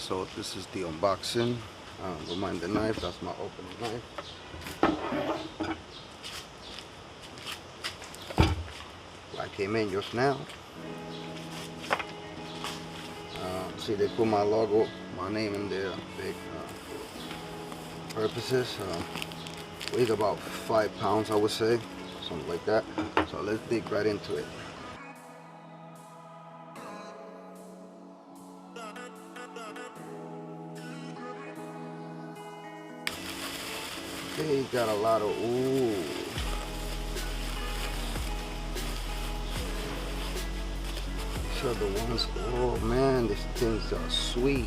guys, so this is the unboxing. Don't mind the knife, that's my opening knife. I came in just now. See, they put my logo, my name in there, big purposes. Weighs about 5 pounds, I would say, something like that. So let's dig right into it. Okay, got a lot of, ooh. These are the ones, oh man, these things are sweet.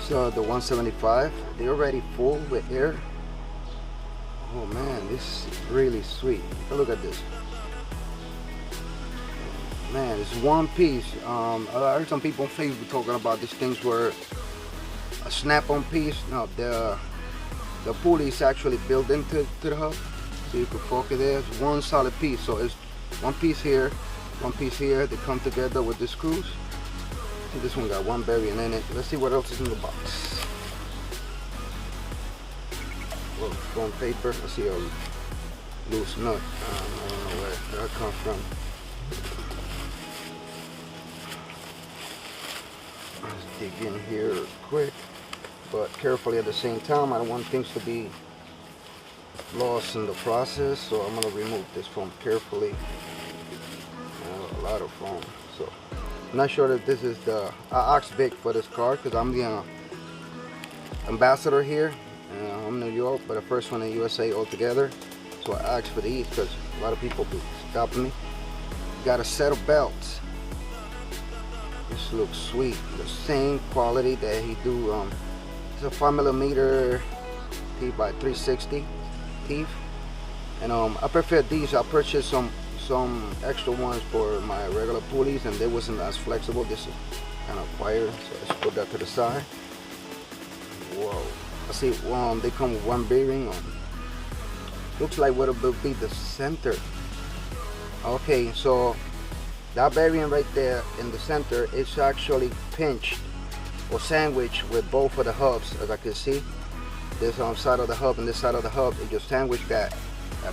So the 175, they're already full with air. Oh man, this is really sweet. Look at this. Man, it's one piece. I heard some people on Facebook talking about these things were a snap-on piece. No, the pulley is actually built into the hub, so you can focus there. It's one solid piece, so it's one piece here, one piece here. They come together with the screws. See, this one got one bearing in it. Let's see what else is in the box. Well, foam paper. Let's see a loose nut. I don't know where that comes from. Let's dig in here quick, but carefully at the same time. I don't want things to be lost in the process, so I'm gonna remove this foam carefully. A lot of foam, so I'm not sure that this is the I asked Vic for this card because I'm the ambassador here. I'm New York, but the first one in USA altogether. So I asked for these because a lot of people be stopping me. Got a set of belts. This looks sweet. The same quality that he do. It's a 5mm teeth by 360 teeth, and I prefer these. I purchased some extra ones for my regular pulleys, and they wasn't as flexible. This is kind of wired, so let's put that to the side. Whoa! I see. They come with one bearing. Looks like what will be the center. Okay, so that bearing right there in the center is actually pinched or sandwiched with both of the hubs, as I can see. This side of the hub and this side of the hub, it just sandwiched that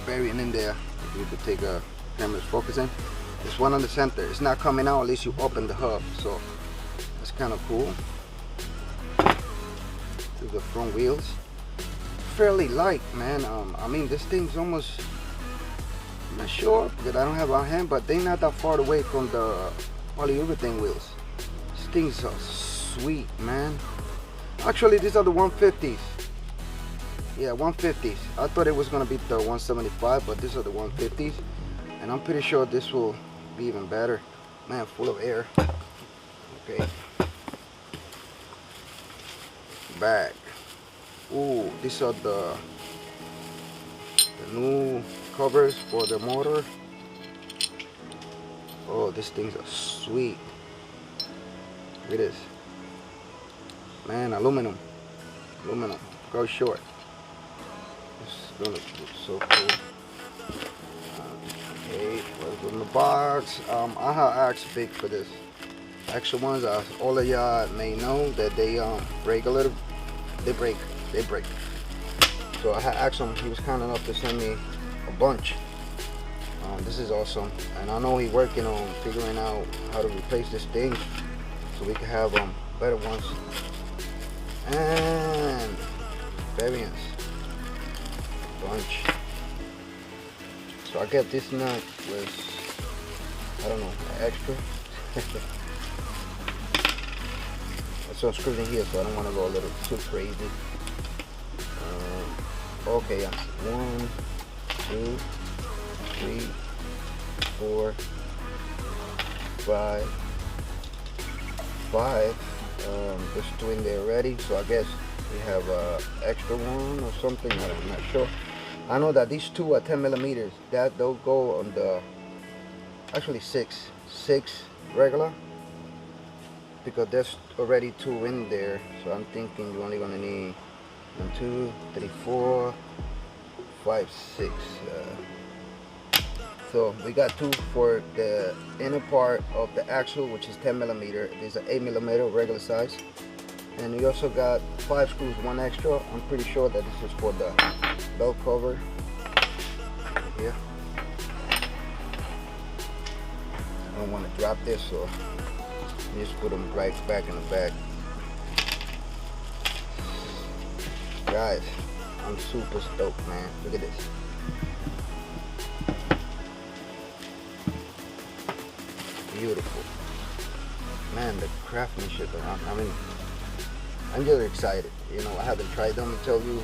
bearing in there. If you could take a camera's focusing. This one on the center, it's not coming out unless you open the hub, so that's kind of cool. To the front wheels, fairly light, man. I mean, this thing's almost, I'm not sure because I don't have it on hand, but they're not that far away from the polyurethane wheels. These things are sweet, man. Actually, these are the 150s. Yeah, 150s. I thought it was gonna be the 175, but these are the 150s, and I'm pretty sure this will be even better. Man, full of air. Okay. Bag. Ooh, these are the new covers for the motor. Oh, these things are sweet. Look at this. Man, aluminum. Go short. This gonna look so cool. Okay, what's in the box? I have asked Vic for this. Extra ones, all of y'all may know that they break a little. They break. So I had asked him. He was kind enough to send me a bunch. This is awesome, and I know he's working on figuring out how to replace this thing so we can have better ones. And variants, bunch. So I get this nut with, I don't know, extra. So I'm screwed in here, so I don't want to go a little too crazy. Okay, 1, 2, 3, 4, 5. There's 2 in there already, so I guess we have extra one or something. I'm not sure. I know that these 2 are 10mm. That they'll go on the actually 6 regular, because there's already 2 in there. So I'm thinking you're only gonna need 1, 2, 3, 4, 5, 6, So we got two for the inner part of the axle, which is 10 millimeter. There's an 8 millimeter regular size, and we also got 5 screws, one extra. I'm pretty sure that this is for the belt cover here. I don't want to drop this, so just put them right back in the bag. Guys, I'm super stoked, man. Look at this. Beautiful. Man, the craftsmanship around. I mean, I'm just excited. You know, I haven't tried them to tell you.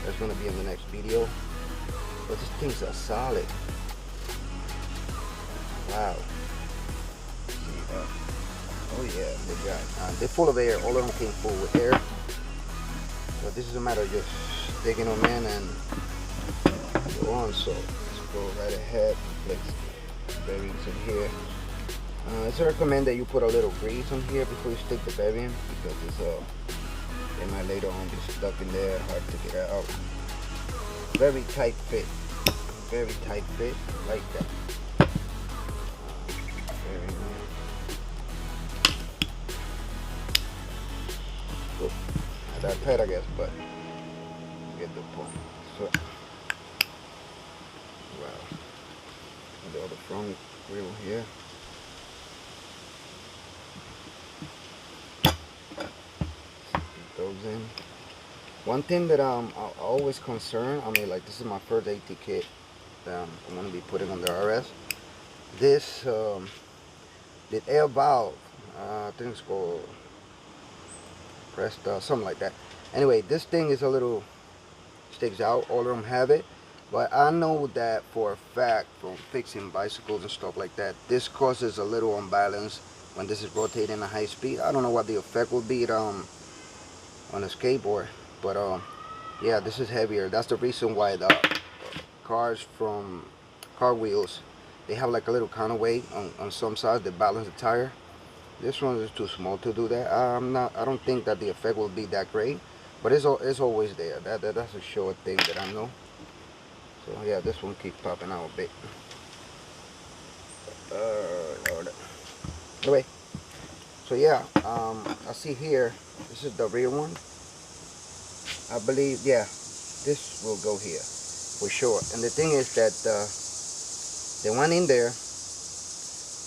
That's going to be in the next video. But these things are solid. Wow. Oh yeah, they got. They're full of air. All of them came full with air. So this is a matter of just sticking them in and go on. So let's go right ahead. Place bearings in here. It's recommended that you put a little grease on here before you stick the bearing, because it's it might later on be stuck in there, hard to get out. Very tight fit. Very tight fit, like that. Very nice. Cool. Not that tight, I guess, but you get the point. So, wow. The other front wheel here. Those in. One thing that I'm always concerned, I mean, like, this is my first AT kit that I'm going to be putting on the RS. This the air valve, I think it's called pressed, something like that. Anyway, this thing is a little sticks out. All of them have it, but I know that for a fact from fixing bicycles and stuff like that, this causes a little unbalance when this is rotating at high speed. I don't know what the effect will be on a skateboard, but yeah, this is heavier. That's the reason why the cars from car wheels, they have like a little counterweight on some sides that balance the tire. This one is too small to do that. I don't think that the effect will be that great, but it's always there. That's a sure thing that I know. So yeah, this one keeps popping out a bit. Anyway, so yeah, I see here, this is the rear one. I believe, yeah, this will go here for sure. And the thing is that the one in there,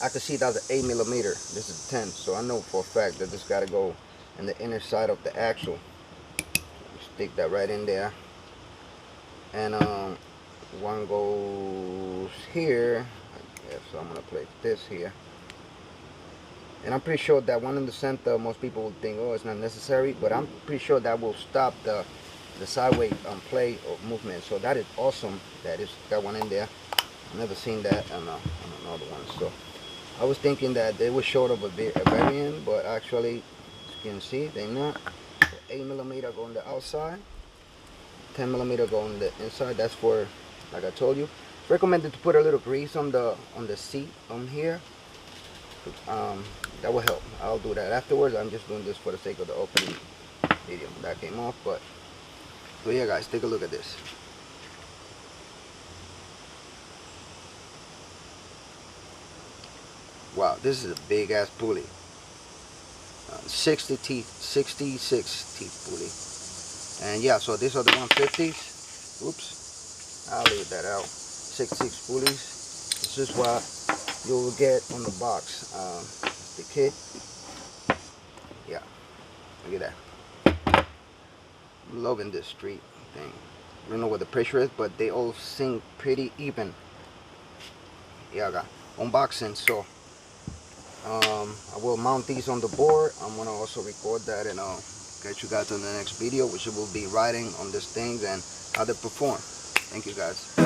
I can see that's an 8 millimeter. This is 10, so I know for a fact that this got to go in the inner side of the axle. Stick that right in there, and one goes here. I guess I'm gonna place this here. And I'm pretty sure that one in the center, most people will think, oh, it's not necessary, but I'm pretty sure that will stop the sideways play or movement. So that is awesome. That is got one in there. I've never seen that on another one. So I was thinking that they were short of a variant, but actually, as you can see, they're not. So 8 millimeter go on the outside, 10 millimeter go on the inside. That's for, like I told you, recommended to put a little grease on the seat on here. That will help. I'll do that afterwards. I'm just doing this for the sake of the opening video. That came off, but so yeah, guys, take a look at this. Wow, this is a big ass pulley. 66 teeth pulley. And yeah, so these are the 150s. Oops, I'll leave that out. 66 pulleys. This is what you will get on the box. The kit. Yeah, look at that. I'm loving this street thing. I don't know what the pressure is, but they all sink pretty even. Yeah, I got unboxing. So I will mount these on the board. I'm gonna also record that, and I'll get you guys on the next video, which will be riding on these things and how they perform. Thank you, guys.